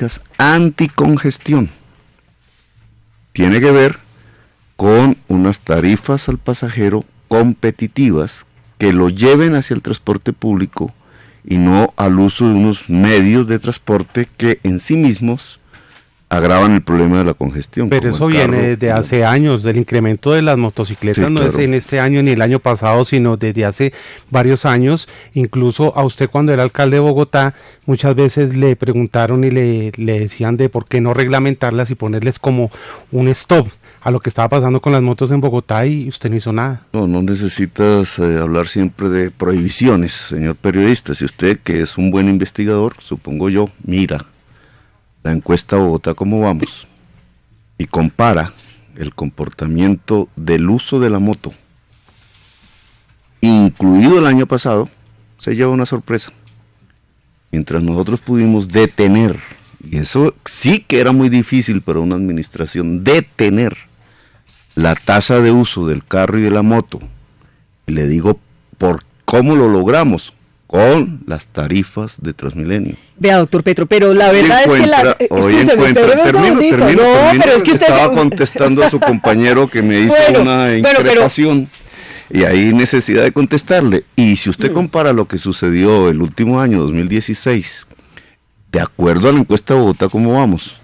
políticas anticongestión. Tiene que ver con unas tarifas al pasajero competitivas que lo lleven hacia el transporte público y no al uso de unos medios de transporte que en sí mismos agravan el problema de la congestión. Pero eso viene desde hace años, del incremento de las motocicletas, sí, no es en este año ni el año pasado, sino desde hace varios años. Incluso a usted, cuando era alcalde de Bogotá, muchas veces le preguntaron y le decían de por qué no reglamentarlas y ponerles como un stop a lo que estaba pasando con las motos en Bogotá, y usted no hizo nada. No necesitas hablar siempre de prohibiciones, señor periodista. Si usted, que es un buen investigador, supongo yo, mira la encuesta Bogotá ¿Cómo vamos? Y compara el comportamiento del uso de la moto, incluido el año pasado, se lleva una sorpresa. Mientras nosotros pudimos detener, y eso sí que era muy difícil para una administración, detener la tasa de uso del carro y de la moto, y le digo por cómo lo logramos, con las tarifas de Transmilenio. Vea, doctor Petro, pero la verdad es que las... Termino, pero es que usted estaba contestando a su compañero que me hizo una increpación, y hay necesidad de contestarle. Y si usted compara lo que sucedió el último año, 2016, de acuerdo a la encuesta de Bogotá ¿Cómo vamos?,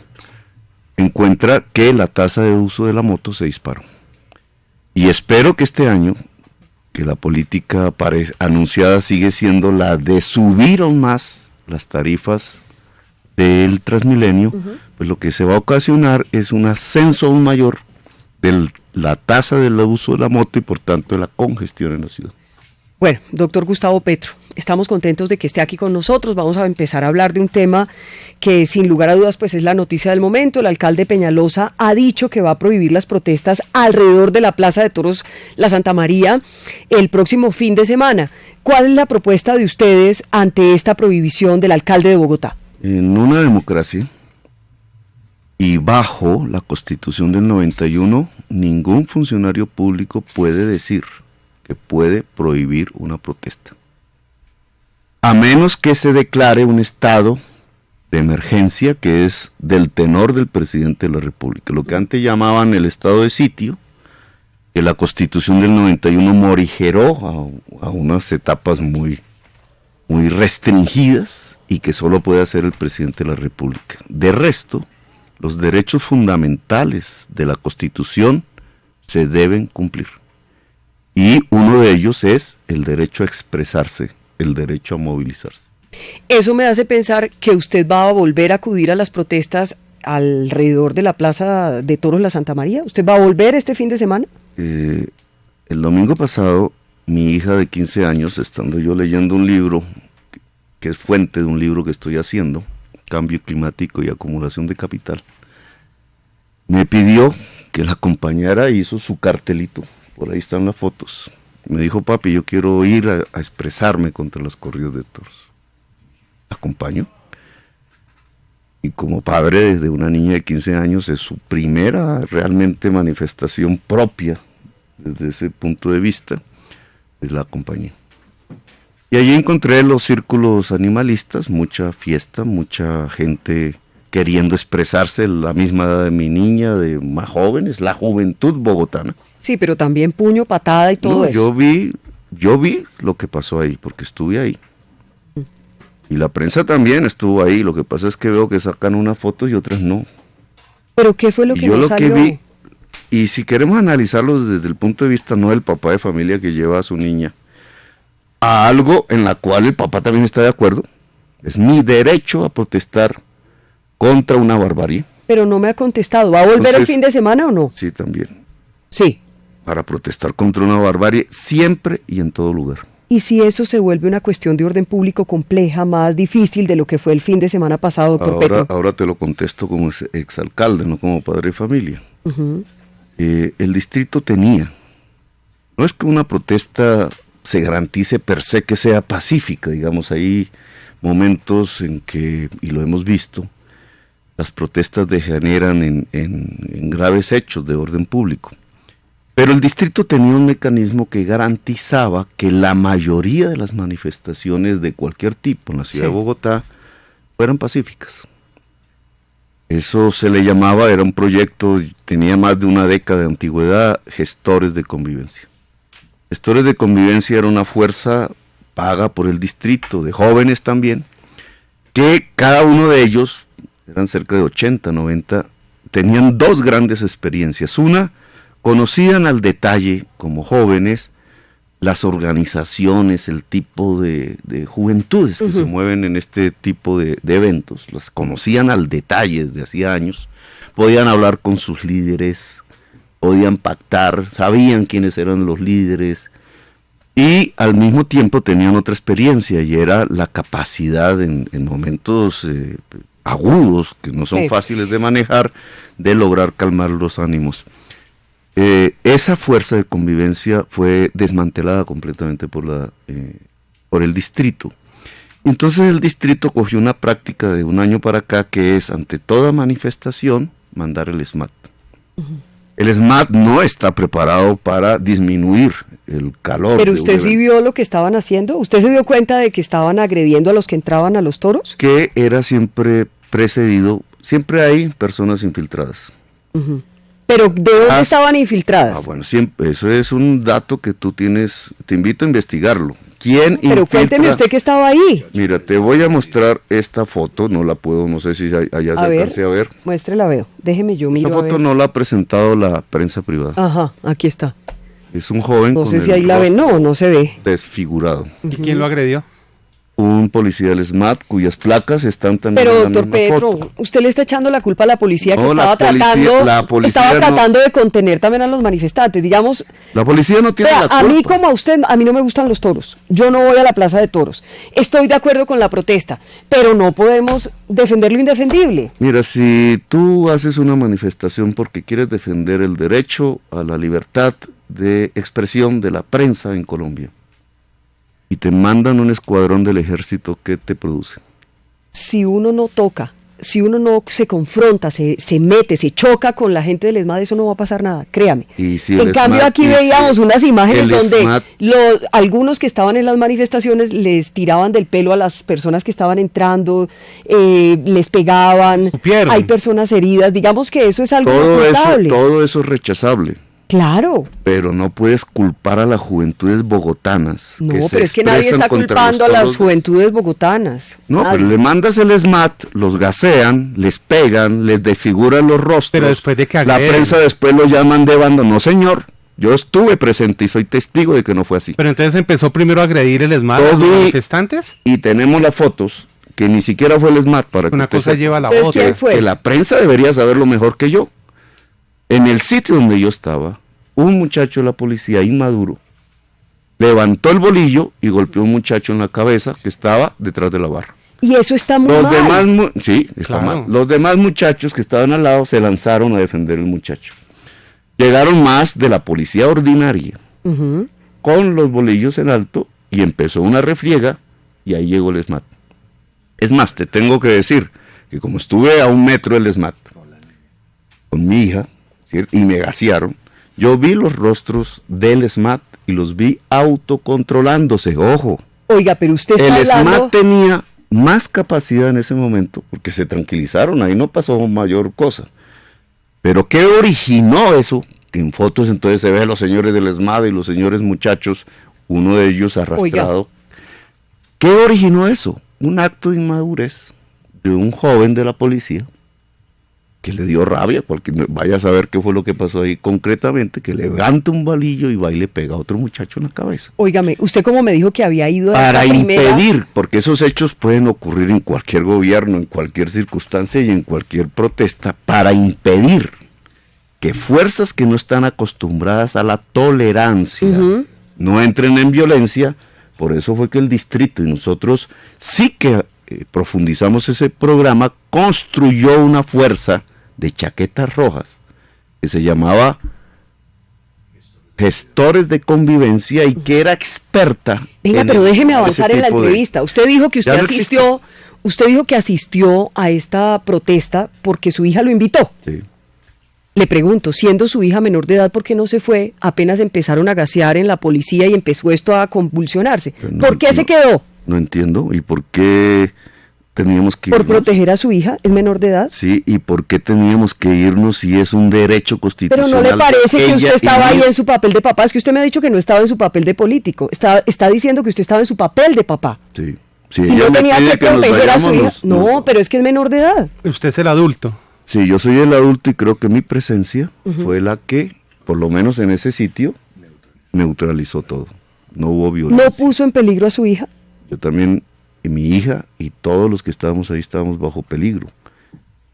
encuentra que la tasa de uso de la moto se disparó. Y espero que este año, que la política anunciada sigue siendo la de subir aún más las tarifas del Transmilenio, pues lo que se va a ocasionar es un ascenso aún mayor de la tasa del uso de la moto y por tanto de la congestión en la ciudad. Bueno, doctor Gustavo Petro, estamos contentos de que esté aquí con nosotros. Vamos a empezar a hablar de un tema que sin lugar a dudas pues es la noticia del momento. El alcalde Peñalosa ha dicho que va a prohibir las protestas alrededor de la Plaza de Toros La Santa María el próximo fin de semana. ¿Cuál es la propuesta de ustedes ante esta prohibición del alcalde de Bogotá? En una democracia y bajo la Constitución del 91, ningún funcionario público puede decir que puede prohibir una protesta, a menos que se declare un estado de emergencia que es del tenor del presidente de la República, lo que antes llamaban el estado de sitio, que la Constitución del 91 morigeró a unas etapas muy restringidas y que solo puede hacer el presidente de la República. De resto, los derechos fundamentales de la Constitución se deben cumplir. Y uno de ellos es el derecho a expresarse, el derecho a movilizarse. Eso me hace pensar que usted va a volver a acudir a las protestas alrededor de la Plaza de Toros La Santa María. ¿Usted va a volver este fin de semana? El domingo pasado, mi hija de 15 años, estando yo leyendo un libro, que es fuente de un libro que estoy haciendo, Cambio Climático y Acumulación de Capital, me pidió que la acompañara, hizo su cartelito. Por ahí están las fotos. Me dijo, papi, yo quiero ir a expresarme contra las corridas de toros. ¿Acompaño? Y como padre desde una niña de 15 años, es su primera realmente manifestación propia desde ese punto de vista, pues la acompañé. Y allí encontré los círculos animalistas, mucha fiesta, mucha gente queriendo expresarse, la misma edad de mi niña, de más jóvenes, la juventud bogotana. Sí, pero también puño, patada y todo eso. Yo vi lo que pasó ahí, porque estuve ahí. Y la prensa también estuvo ahí, lo que pasa es que veo que sacan unas fotos y otras no. ¿Pero qué fue lo que no salió? Que vi, y si queremos analizarlo desde el punto de vista no del papá de familia que lleva a su niña, a algo en la cual el papá también está de acuerdo, es mi derecho a protestar contra una barbarie. Pero no me ha contestado, ¿va a volver el fin de semana o no? Sí, también. Sí. Para protestar contra una barbarie siempre y en todo lugar. ¿Y si eso se vuelve una cuestión de orden público compleja, más difícil de lo que fue el fin de semana pasado, doctor Petro? Ahora te lo contesto como exalcalde, no como padre de familia. El distrito tenía, no es que una protesta se garantice per se que sea pacífica, digamos, hay momentos en que, y lo hemos visto, las protestas degeneran en graves hechos de orden público. Pero el distrito tenía un mecanismo que garantizaba que la mayoría de las manifestaciones de cualquier tipo en la ciudad de Bogotá fueran pacíficas. Eso se le llamaba, era un proyecto, tenía más de una década de antigüedad, Gestores de Convivencia. Gestores de Convivencia era una fuerza paga por el distrito, de jóvenes también, que cada uno de ellos, eran cerca de 80, 90, tenían dos grandes experiencias. Una, conocían al detalle, como jóvenes, las organizaciones, el tipo de juventudes que se mueven en este tipo de eventos, las conocían al detalle desde hacía años, podían hablar con sus líderes, podían pactar, sabían quiénes eran los líderes, y al mismo tiempo tenían otra experiencia, y era la capacidad en momentos agudos, que no son fáciles de manejar, de lograr calmar los ánimos. Esa fuerza de convivencia fue desmantelada completamente por el distrito. Entonces el distrito cogió una práctica de un año para acá, que es ante toda manifestación mandar el SMAT. El SMAT no está preparado para disminuir el calor. Pero usted sí vio lo que estaban haciendo. ¿Usted se dio cuenta de que estaban agrediendo a los que entraban a los toros? Que era siempre precedido, siempre hay personas infiltradas. ¿Pero de dónde estaban infiltradas? Bueno, siempre, eso es un dato que tú tienes, te invito a investigarlo. ¿Quién Pero cuénteme usted que estaba ahí. Mira, te voy a mostrar esta foto, no la puedo, no sé si allá se alcance a ver. Muéstrela, veo, déjeme yo miro. Esta foto no la ha presentado la prensa privada. Ajá, aquí está. Es un joven. No sé si ahí la ven, no se ve. Desfigurado. ¿Y quién lo agredió? Un policía del SMAT cuyas placas están también en la misma Pedro, foto. usted le está echando la culpa a la policía, que No, estaba tratando de contener también a los manifestantes, digamos. La policía no tiene la culpa. A mí como a usted, a mí no me gustan los toros, yo no voy a la plaza de toros, estoy de acuerdo con la protesta, pero no podemos defender lo indefendible. Mira, si tú haces una manifestación porque quieres defender el derecho a la libertad de expresión de la prensa en Colombia, y te mandan un escuadrón del ejército, ¿qué te produce? Si uno no toca, si uno no se confronta, se mete, se choca con la gente del ESMAD, eso no va a pasar nada, créame. Y si en cambio aquí veíamos unas imágenes donde algunos que estaban en las manifestaciones les tiraban del pelo a las personas que estaban entrando, les pegaban, hay personas heridas, digamos que eso es algo inaceptable. Todo eso es rechazable. Claro. Pero no puedes culpar a las juventudes bogotanas. No, pero es que nadie está culpando a las juventudes bogotanas. No, nadie. Pero le mandas el SMAT, los gasean, les pegan, les desfiguran los rostros. Pero después de que la prensa después lo llaman de bando. No, señor, yo estuve presente y soy testigo de que no fue así. Pero entonces empezó primero a agredir el SMAT a los manifestantes. Y tenemos las fotos, que ni siquiera fue el SMAT. Para una que cosa lleva a la otra. ¿Quién fue? Que la prensa debería saberlo mejor que yo. En el sitio donde yo estaba, un muchacho de la policía inmaduro levantó el bolillo y golpeó a un muchacho en la cabeza que estaba detrás de la barra. Y eso está muy mal. Sí, está mal. Los demás muchachos que estaban al lado se lanzaron a defender al muchacho. Llegaron más de la policía ordinaria con los bolillos en alto y empezó una refriega y ahí llegó el SMAT. Es más, te tengo que decir que como estuve a 1 metro del SMAT con mi hija, ¿cierto? Y me gasearon, yo vi los rostros del SMAT y los vi autocontrolándose, ojo. Oiga, pero usted está el SMAT tenía más capacidad en ese momento, porque se tranquilizaron, ahí no pasó mayor cosa. Pero ¿qué originó eso? Que en fotos entonces se ve a los señores del SMAT y los señores muchachos, uno de ellos arrastrado. Oiga. ¿Qué originó eso? Un acto de inmadurez de un joven de la policía que le dio rabia, porque vaya a saber qué fue lo que pasó ahí concretamente, que levanta un balillo y va y le pega a otro muchacho en la cabeza. Óigame, usted como me dijo que había ido a para impedir, porque esos hechos pueden ocurrir en cualquier gobierno, en cualquier circunstancia y en cualquier protesta, para impedir que fuerzas que no están acostumbradas a la tolerancia no entren en violencia. Por eso fue que el distrito y nosotros sí que profundizamos ese programa, construyó una fuerza de chaquetas rojas que se llamaba Gestores de Convivencia y que era experta. Venga, pero déjeme avanzar en la entrevista. Usted dijo que usted asistió, usted dijo que asistió a esta protesta porque su hija lo invitó. Sí. Le pregunto, siendo su hija menor de edad, ¿por qué no se fue? Apenas empezaron a gasear en la policía y empezó esto a convulsionarse. ¿Por qué se quedó? No entiendo. ¿Y por qué teníamos que irnos? ¿Por proteger a su hija? ¿Es menor de edad? Sí, ¿y por qué teníamos que irnos si es un derecho constitucional? Pero ¿no le parece que usted estaba ahí en su papel de papá? Es que usted me ha dicho que no estaba en su papel de político. Está diciendo que usted estaba en su papel de papá. Sí. Sí, y no tenía que proteger a su hija. No, pero es que es menor de edad. Usted es el adulto. Sí, yo soy el adulto y creo que mi presencia fue la que, por lo menos en ese sitio, neutralizó todo. No hubo violencia. ¿No puso en peligro a su hija? Yo también, y mi hija y todos los que estábamos ahí estábamos bajo peligro.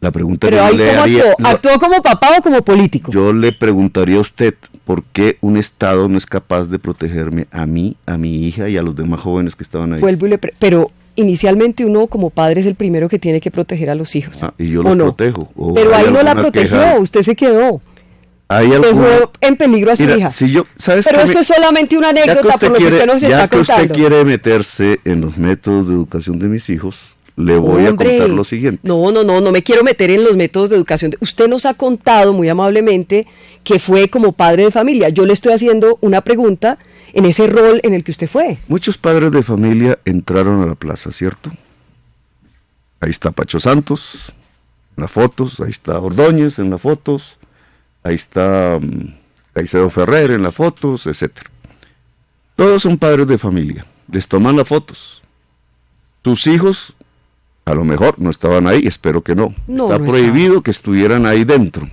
La pregunta pero que yo le haría... ¿Actuó como papá o como político? Yo le preguntaría a usted por qué un Estado no es capaz de protegerme a mí, a mi hija y a los demás jóvenes que estaban ahí. Vuelvo y pero inicialmente uno como padre es el primero que tiene que proteger a los hijos. Y yo los protejo. Pero ahí no la protegió, usted se quedó. Dejó en peligro a su hija. Si yo, ¿sabes pero esto es solamente una anécdota por lo que usted nos está contando. Ya que usted quiere meterse en los métodos de educación de mis hijos, le voy a contar lo siguiente. No me quiero meter en los métodos de educación. Usted nos ha contado muy amablemente que fue como padre de familia. Yo le estoy haciendo una pregunta en ese rol en el que usted fue. Muchos padres de familia entraron a la plaza, ¿cierto? Ahí está Pacho Santos en las fotos, ahí está Ordóñez en las fotos, ahí está Caicedo Ferrer en las fotos, etcétera. Todos son padres de familia, les toman las fotos. Sus hijos, a lo mejor no estaban ahí, espero que no. Está prohibido que estuvieran ahí dentro.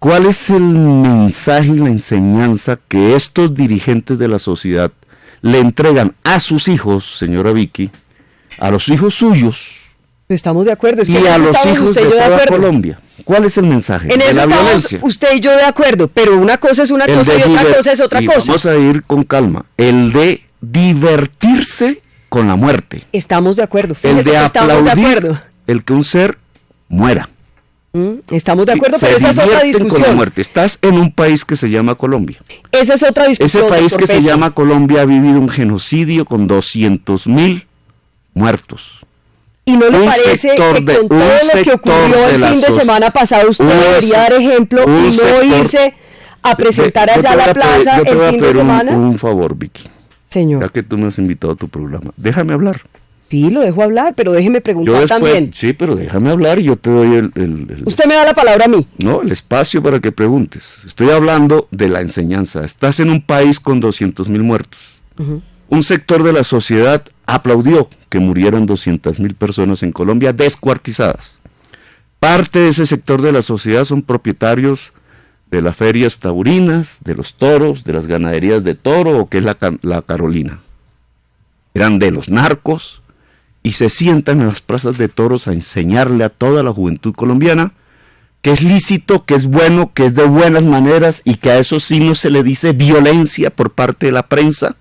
¿Cuál es el mensaje y la enseñanza que estos dirigentes de la sociedad le entregan a sus hijos, señora Vicky, a los hijos suyos? Estamos de acuerdo. Es que y a los hijos de toda Colombia. ¿Cuál es el mensaje? En eso la estamos violencia. Usted y yo de acuerdo, pero una cosa es una cosa y otra cosa es otra cosa. Vamos a ir con calma. El de divertirse con la muerte. Estamos de acuerdo. Fíjese, el de aplaudir el que un ser muera. Estamos de acuerdo, pero esa es otra discusión. Con la muerte. Estás en un país que se llama Colombia. Esa es otra discusión. Ese país que se llama Colombia ha vivido un genocidio con 200.000 muertos. ¿Y no le parece que con todo lo que ocurrió el fin de semana pasado usted debería dar ejemplo y no irse a presentar allá a la plaza el fin de semana? Un favor, Vicky. Señor. Ya que tú me has invitado a tu programa, déjame hablar. Sí, lo dejo hablar, pero déjeme preguntar también. Sí, pero déjame hablar y yo te doy Usted me da la palabra a mí. No, el espacio para que preguntes. Estoy hablando de la enseñanza. Estás en un país con 200.000 muertos. Un sector de la sociedad aplaudió que murieran 200.000 personas en Colombia descuartizadas. Parte de ese sector de la sociedad son propietarios de las ferias taurinas, de los toros, de las ganaderías de toro, o que es la Carolina. Eran de los narcos, y se sientan en las plazas de toros a enseñarle a toda la juventud colombiana que es lícito, que es bueno, que es de buenas maneras, y que a eso sí no se le dice violencia por parte de la prensa,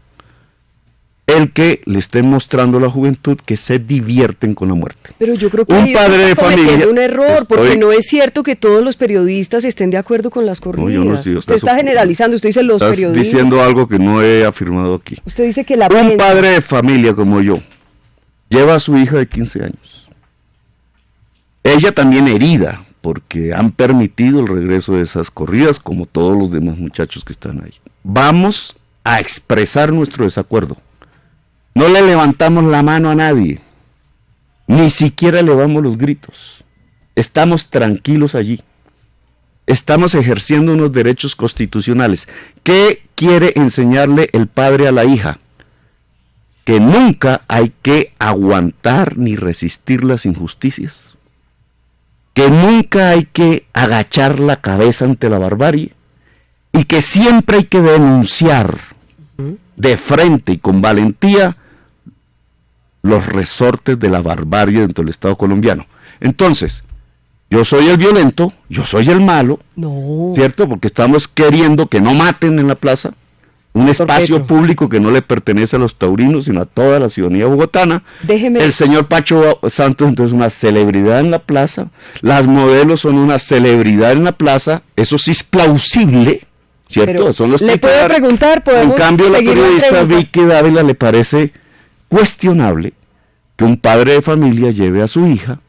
el que le estén mostrando a la juventud que se divierten con la muerte. Pero yo creo que un padre de familia un error, porque no es cierto que todos los periodistas estén de acuerdo con las corridas. No, yo no estoy, usted está generalizando, usted dice los periodistas. Estás diciendo algo que no he afirmado aquí. Usted dice que la un padre de familia como yo lleva a su hija de 15 años. Ella también herida, porque han permitido el regreso de esas corridas, como todos los demás muchachos que están ahí. Vamos a expresar nuestro desacuerdo. No le levantamos la mano a nadie, ni siquiera elevamos los gritos. Estamos tranquilos allí. Estamos ejerciendo unos derechos constitucionales. ¿Qué quiere enseñarle el padre a la hija? Que nunca hay que aguantar ni resistir las injusticias. Que nunca hay que agachar la cabeza ante la barbarie. Y que siempre hay que denunciar de frente y con valentía los resortes de la barbarie dentro del Estado colombiano. Entonces, yo soy el violento, yo soy el malo, ¿cierto? Porque estamos queriendo que no maten en la plaza, un espacio público que no le pertenece a los taurinos, sino a toda la ciudadanía bogotana. El señor Pacho Santos entonces es una celebridad en la plaza, las modelos son una celebridad en la plaza, eso sí es plausible, ¿cierto? Pero son los le puedo preguntar, en cambio la periodista Vicky Dávila le parece cuestionable que un padre de familia lleve a su hija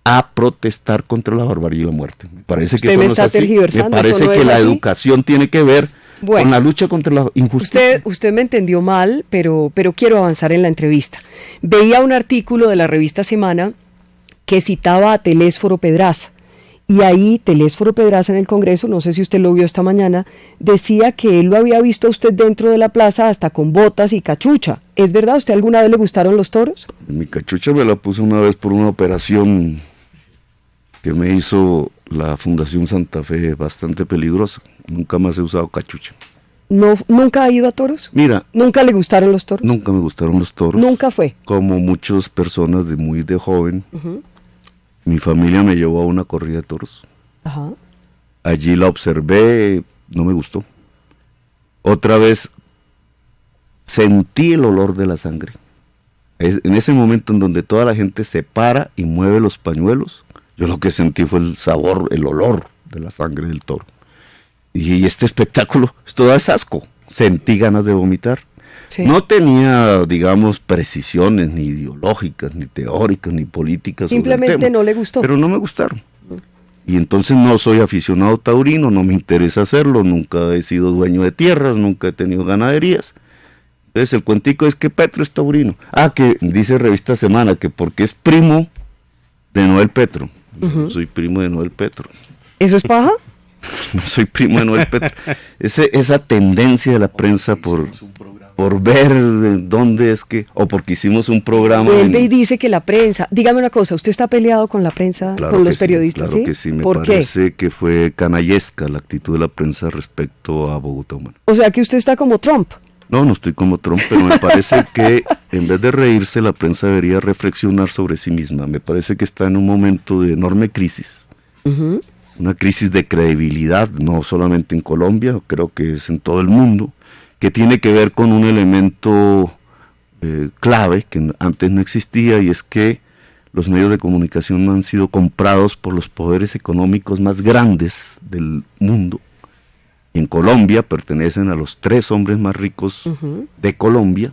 a protestar contra la barbarie y la muerte. Me parece que eso no es así. Me parece que la educación tiene que ver Bueno, con la lucha contra la injusticia. Usted me entendió mal, pero quiero avanzar en la entrevista. Veía un artículo de la revista Semana que citaba a Telésforo Pedraza, y ahí Telésforo Pedraza en el Congreso, no sé si usted lo vio esta mañana, decía que él lo había visto a usted dentro de la plaza hasta con botas y cachucha. ¿Es verdad? ¿A usted alguna vez le gustaron los toros? Mi cachucha me la puse una vez por una operación que me hizo la Fundación Santa Fe, bastante peligrosa. Nunca más he usado cachucha. No, ¿nunca ha ido a toros? Mira. ¿Nunca le gustaron los toros? Nunca me gustaron los toros. ¿Nunca fue? Como muchas personas muy de joven. Mi familia me llevó a una corrida de toros. Ajá. Allí la observé, no me gustó. Otra vez sentí el olor de la sangre. En ese momento en donde toda la gente se para y mueve los pañuelos, yo lo que sentí fue el sabor, el olor de la sangre del toro. Y este espectáculo, esto da asco. Sentí ganas de vomitar. Sí. No tenía, digamos, precisiones ni ideológicas, ni teóricas, ni políticas. Simplemente no le gustó. Pero no me gustaron. Y entonces no soy aficionado taurino, no me interesa hacerlo, nunca he sido dueño de tierras, nunca he tenido ganaderías. Entonces el cuentico es que Petro es taurino. Que dice Revista Semana que porque es primo de Noel Petro. Yo soy primo de Noel Petro. ¿Eso es paja? No soy primo de Noel Petro. Esa tendencia de la prensa por ver dónde es que, o porque hicimos un programa. Vuelve y dice que la prensa, dígame una cosa, ¿usted está peleado con la prensa, claro con los periodistas? Claro que sí, me parece que fue canallesca la actitud de la prensa respecto a Bogotá Humana. O sea que usted está como Trump. No estoy como Trump, pero me parece que en vez de reírse, la prensa debería reflexionar sobre sí misma. Me parece que está en un momento de enorme crisis. Una crisis de credibilidad, no solamente en Colombia, creo que es en todo el mundo, que tiene que ver con un elemento clave que antes no existía, y es que los medios de comunicación han sido comprados por los poderes económicos más grandes del mundo. En Colombia pertenecen a los 3 hombres más ricos de Colombia,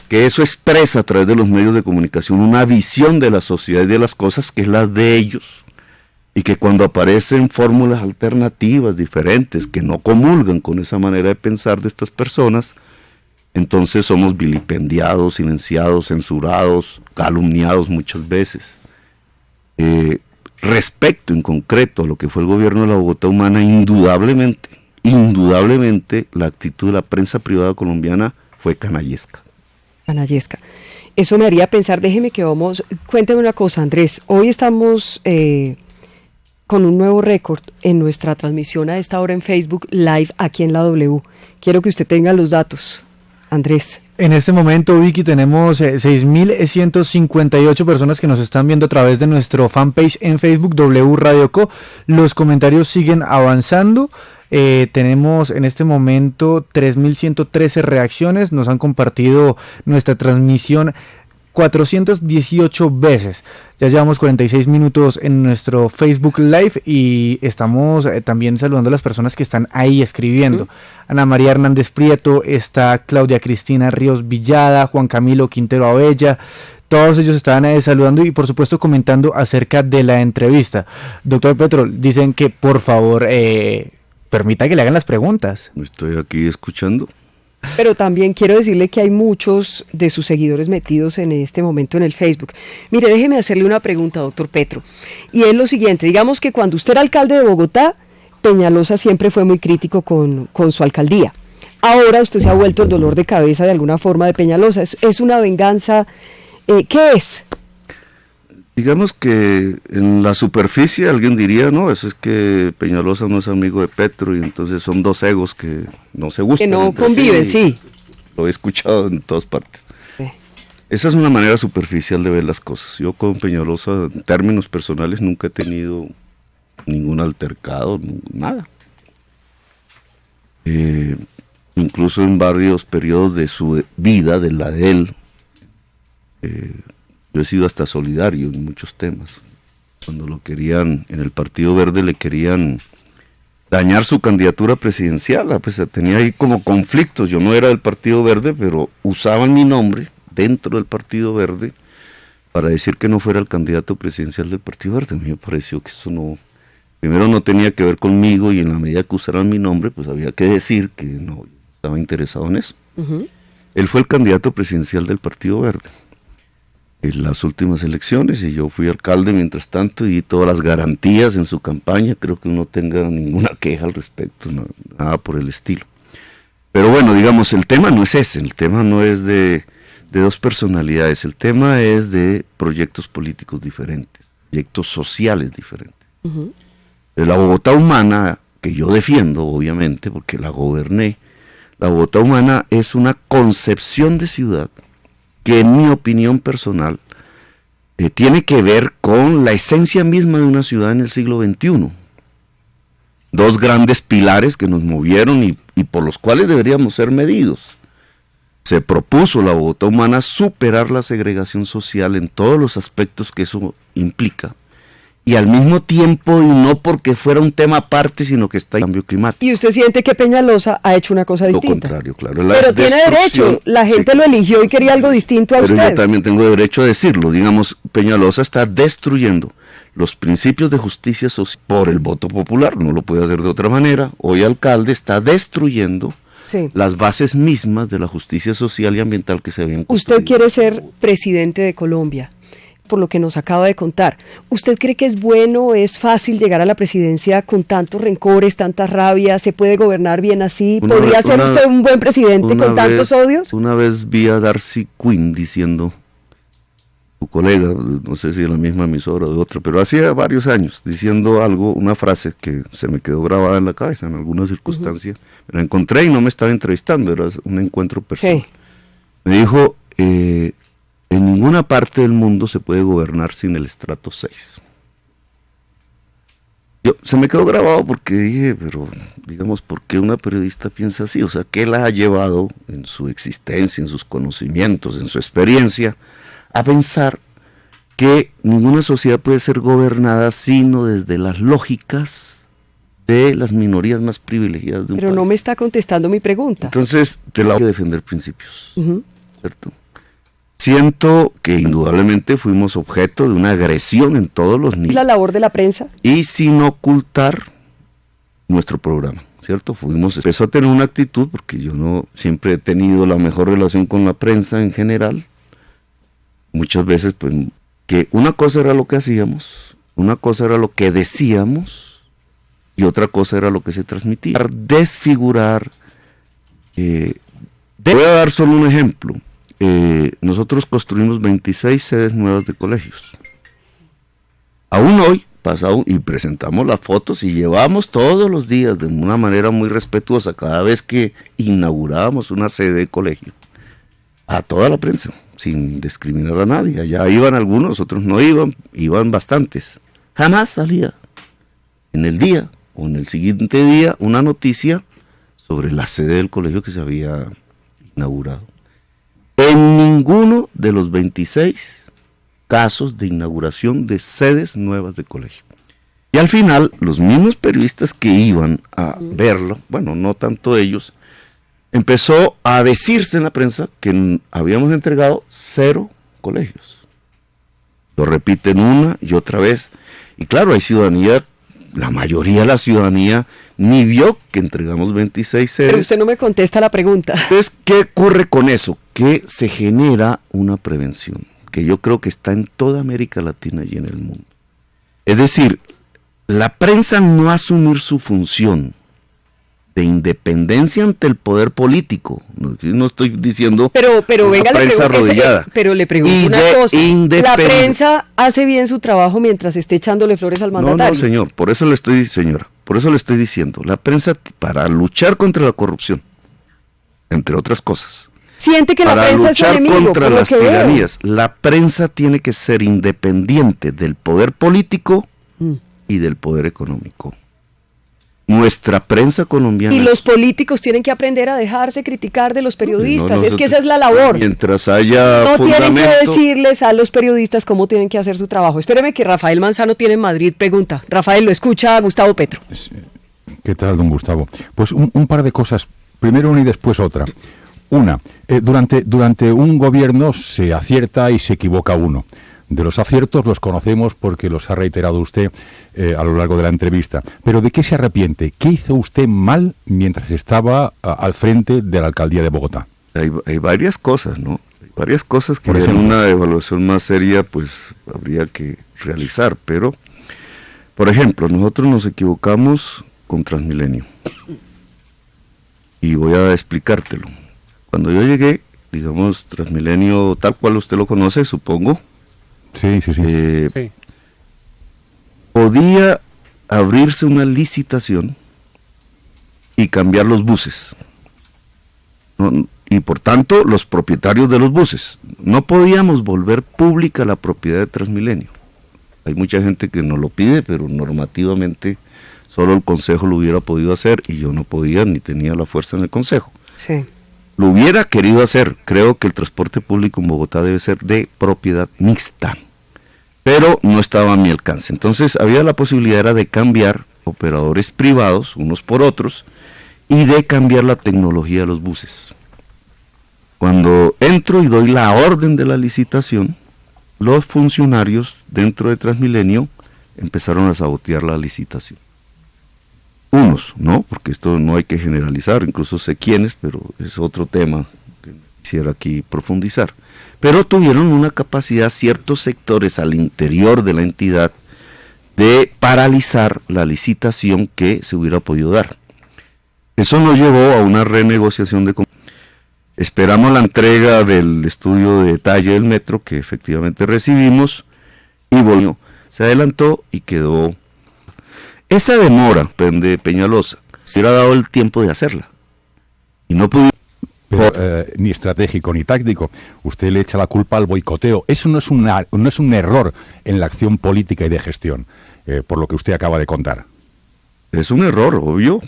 que eso expresa a través de los medios de comunicación una visión de la sociedad y de las cosas que es la de ellos, y que cuando aparecen fórmulas alternativas diferentes que no comulgan con esa manera de pensar de estas personas, entonces somos vilipendiados, silenciados, censurados, calumniados muchas veces. Respecto en concreto a lo que fue el gobierno de la Bogotá Humana, indudablemente la actitud de la prensa privada colombiana fue canallesca. Canallesca. Eso me haría pensar, cuénteme una cosa, Andrés, hoy estamos con un nuevo récord en nuestra transmisión a esta hora en Facebook Live aquí en la W. Quiero que usted tenga los datos, Andrés. En este momento, Vicky, tenemos 6.158 personas que nos están viendo a través de nuestro fanpage en Facebook, W Radio Co. Los comentarios siguen avanzando. Tenemos en este momento 3.113 reacciones. Nos han compartido nuestra transmisión 418 veces. Ya llevamos 46 minutos en nuestro Facebook Live y estamos también saludando a las personas que están ahí escribiendo. Ana María Hernández Prieto, está Claudia Cristina Ríos Villada, Juan Camilo Quintero Abella. Todos ellos estaban saludando y por supuesto comentando acerca de la entrevista. Doctor Petro, dicen que por favor permita que le hagan las preguntas. Estoy aquí escuchando. Pero también quiero decirle que hay muchos de sus seguidores metidos en este momento en el Facebook. Mire, déjeme hacerle una pregunta, doctor Petro. Y es lo siguiente, digamos que cuando usted era alcalde de Bogotá, Peñalosa siempre fue muy crítico con su alcaldía. Ahora usted se ha vuelto el dolor de cabeza de alguna forma de Peñalosa. ¿Es una venganza? ¿Qué es? Digamos que en la superficie alguien diría, no, eso es que Peñalosa no es amigo de Petro y entonces son 2 egos que no se gustan. Que no conviven, sí. Lo he escuchado en todas partes. Sí. Esa es una manera superficial de ver las cosas. Yo con Peñalosa, en términos personales, nunca he tenido ningún altercado, nada. Incluso en varios periodos de su vida, de la de él, yo he sido hasta solidario en muchos temas. Cuando lo querían, en el Partido Verde le querían dañar su candidatura presidencial, pues tenía ahí como conflictos. Yo no era del Partido Verde, pero usaban mi nombre dentro del Partido Verde para decir que no fuera el candidato presidencial del Partido Verde. A mí me pareció que eso no Primero no tenía que ver conmigo y en la medida que usaran mi nombre, pues había que decir que no estaba interesado en eso. Él fue el candidato presidencial del Partido Verde en las últimas elecciones y yo fui alcalde mientras tanto y di todas las garantías en su campaña. Creo que no tenga ninguna queja al respecto, nada por el estilo. Pero bueno, digamos, el tema no es ese, el tema no es de dos personalidades, el tema es de proyectos políticos diferentes, proyectos sociales diferentes. La Bogotá humana, que yo defiendo obviamente porque la goberné, la Bogotá humana es una concepción de ciudad que en mi opinión personal tiene que ver con la esencia misma de una ciudad en el siglo XXI. Dos grandes pilares que nos movieron y por los cuales deberíamos ser medidos. Se propuso la Bogotá humana superar la segregación social en todos los aspectos que eso implica. Y al mismo tiempo, y no porque fuera un tema aparte, sino que está en cambio climático. ¿Y usted siente que Peñalosa ha hecho una cosa distinta? Lo contrario, claro. Pero tiene derecho, la gente lo eligió y quería algo distinto a usted. Pero yo también tengo derecho a decirlo. Digamos, Peñalosa está destruyendo los principios de justicia social por el voto popular, no lo puede hacer de otra manera. Hoy alcalde está destruyendo las bases mismas de la justicia social y ambiental que se habían construido. Usted quiere ser presidente de Colombia, por lo que nos acaba de contar. ¿Usted cree que es bueno, es fácil llegar a la presidencia con tantos rencores, tantas rabias? ¿Se puede gobernar bien así? ¿Podría ser usted un buen presidente con tantos odios? Una vez vi a Darcy Quinn diciendo, su colega, no sé si de la misma emisora o de otra, pero hacía varios años, diciendo algo, una frase que se me quedó grabada en la cabeza en alguna circunstancia. Me la encontré y no me estaba entrevistando, era un encuentro personal. Me dijo, en ninguna parte del mundo se puede gobernar sin el estrato 6. Se me quedó grabado porque dije, pero digamos, ¿por qué una periodista piensa así? O sea, ¿qué la ha llevado en su existencia, en sus conocimientos, en su experiencia, a pensar que ninguna sociedad puede ser gobernada sino desde las lógicas de las minorías más privilegiadas de un país? Pero no me está contestando mi pregunta. Entonces, te la voy a defender principios, ¿cierto? Siento que indudablemente fuimos objeto de una agresión en todos los niveles. ¿La labor de la prensa? Y sin ocultar nuestro programa, ¿cierto? Empezó a tener una actitud, porque yo no siempre he tenido la mejor relación con la prensa en general, muchas veces, pues, que una cosa era lo que hacíamos, una cosa era lo que decíamos, y otra cosa era lo que se transmitía. Desfigurar. Voy a dar solo un ejemplo. Nosotros construimos 26 sedes nuevas de colegios. Aún hoy, pasado, y presentamos las fotos y llevamos todos los días de una manera muy respetuosa, cada vez que inaugurábamos una sede de colegio, a toda la prensa, sin discriminar a nadie. Allá iban algunos, otros no iban, iban bastantes. Jamás salía en el día o en el siguiente día una noticia sobre la sede del colegio que se había inaugurado. En ninguno de los 26 casos de inauguración de sedes nuevas de colegio. Y al final, los mismos periodistas que iban a verlo, bueno, no tanto ellos, empezó a decirse en la prensa que habíamos entregado 0 colegios. Lo repiten una y otra vez. Y claro, hay ciudadanía, la mayoría de la ciudadanía ni vio que entregamos 26 sedes. Pero usted no me contesta la pregunta. Entonces, ¿qué ocurre con eso? Que se genera una prevención, que yo creo que está en toda América Latina y en el mundo. Es decir, la prensa no asumir su función de independencia ante el poder político. No estoy diciendo pero venga, prensa arrodillada. Pero le pregunto una cosa. ¿La prensa hace bien su trabajo mientras esté echándole flores al mandatario? No, señor, por eso le estoy diciendo. La prensa, para luchar contra la corrupción, entre otras cosas, siente que la prensa es enemigo. Para luchar contra las tiranías, la prensa tiene que ser independiente del poder político y del poder económico. Nuestra prensa colombiana. Y los políticos tienen que aprender a dejarse criticar de los periodistas. Es que esa es la labor. Mientras haya no tienen que decirles a los periodistas cómo tienen que hacer su trabajo. Espéreme que Rafael Manzano tiene en Madrid pregunta. Rafael, lo escucha Gustavo Petro. ¿Qué tal, don Gustavo? Pues un par de cosas. Primero una y después otra. Una, durante un gobierno se acierta y se equivoca uno. De los aciertos los conocemos porque los ha reiterado usted a lo largo de la entrevista. Pero ¿de qué se arrepiente? ¿Qué hizo usted mal mientras estaba al frente de la alcaldía de Bogotá? Hay varias cosas, ¿no? Hay varias cosas que en una evaluación más seria pues habría que realizar. Pero, por ejemplo, nosotros nos equivocamos con Transmilenio. Y voy a explicártelo. Cuando yo llegué, digamos, Transmilenio tal cual usted lo conoce, supongo. Sí. Sí. Podía abrirse una licitación y cambiar los buses. Y por tanto, los propietarios de los buses. No podíamos volver pública la propiedad de Transmilenio. Hay mucha gente que no lo pide, pero normativamente solo el Consejo lo hubiera podido hacer y yo no podía ni tenía la fuerza en el Consejo. Sí. Lo hubiera querido hacer. Creo que el transporte público en Bogotá debe ser de propiedad mixta, pero no estaba a mi alcance. Entonces había la posibilidad era de cambiar operadores privados unos por otros y de cambiar la tecnología de los buses. Cuando entro y doy la orden de la licitación, los funcionarios dentro de Transmilenio empezaron a sabotear la licitación. Unos, ¿no? Porque esto no hay que generalizar, incluso sé quiénes, pero es otro tema que quisiera aquí profundizar. Pero tuvieron una capacidad ciertos sectores al interior de la entidad de paralizar la licitación que se hubiera podido dar. Eso nos llevó a una renegociación de contratos. Esperamos la entrega del estudio de detalle del metro, que efectivamente recibimos, y volvió. Se adelantó y quedó. Esa demora de Peñalosa se hubiera dado el tiempo de hacerla. Y no pudimos. Pero, ni estratégico ni táctico. Usted le echa la culpa al boicoteo. Eso no es un error en la acción política y de gestión, por lo que usted acaba de contar. Es un error, obvio.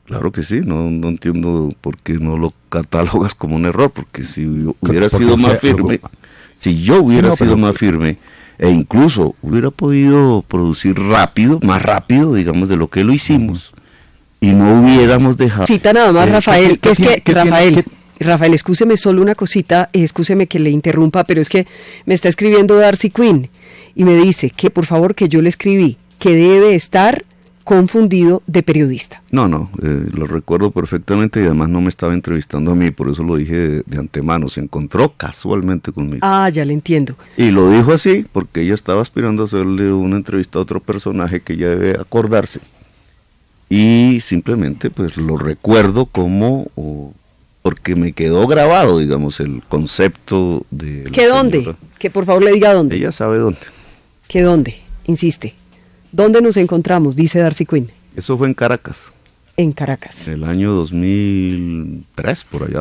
Claro que sí. No entiendo por qué no lo catalogas como un error, porque si hubiera sido más firme, si yo hubiera sido más firme, e incluso hubiera podido producir más rápido, digamos, de lo que lo hicimos, y no hubiéramos dejado. Cita nada más, Rafael, Rafael, excúseme solo una cosita, excúseme que le interrumpa, pero es que me está escribiendo Darcy Quinn y me dice que por favor que yo le escribí que debe estar confundido de periodista. No, lo recuerdo perfectamente y además no me estaba entrevistando a mí, por eso lo dije de antemano, se encontró casualmente conmigo. Ah, ya le entiendo. Y lo dijo así porque ella estaba aspirando a hacerle una entrevista a otro personaje que ella debe acordarse. Y simplemente pues lo recuerdo porque me quedó grabado, digamos, el concepto de... ¿Qué dónde? Que por favor le diga dónde. Ella sabe dónde. ¿Qué dónde? Insiste. ¿Dónde nos encontramos? Dice Darcy Quinn. Eso fue en Caracas. En Caracas. En el año 2003, por allá.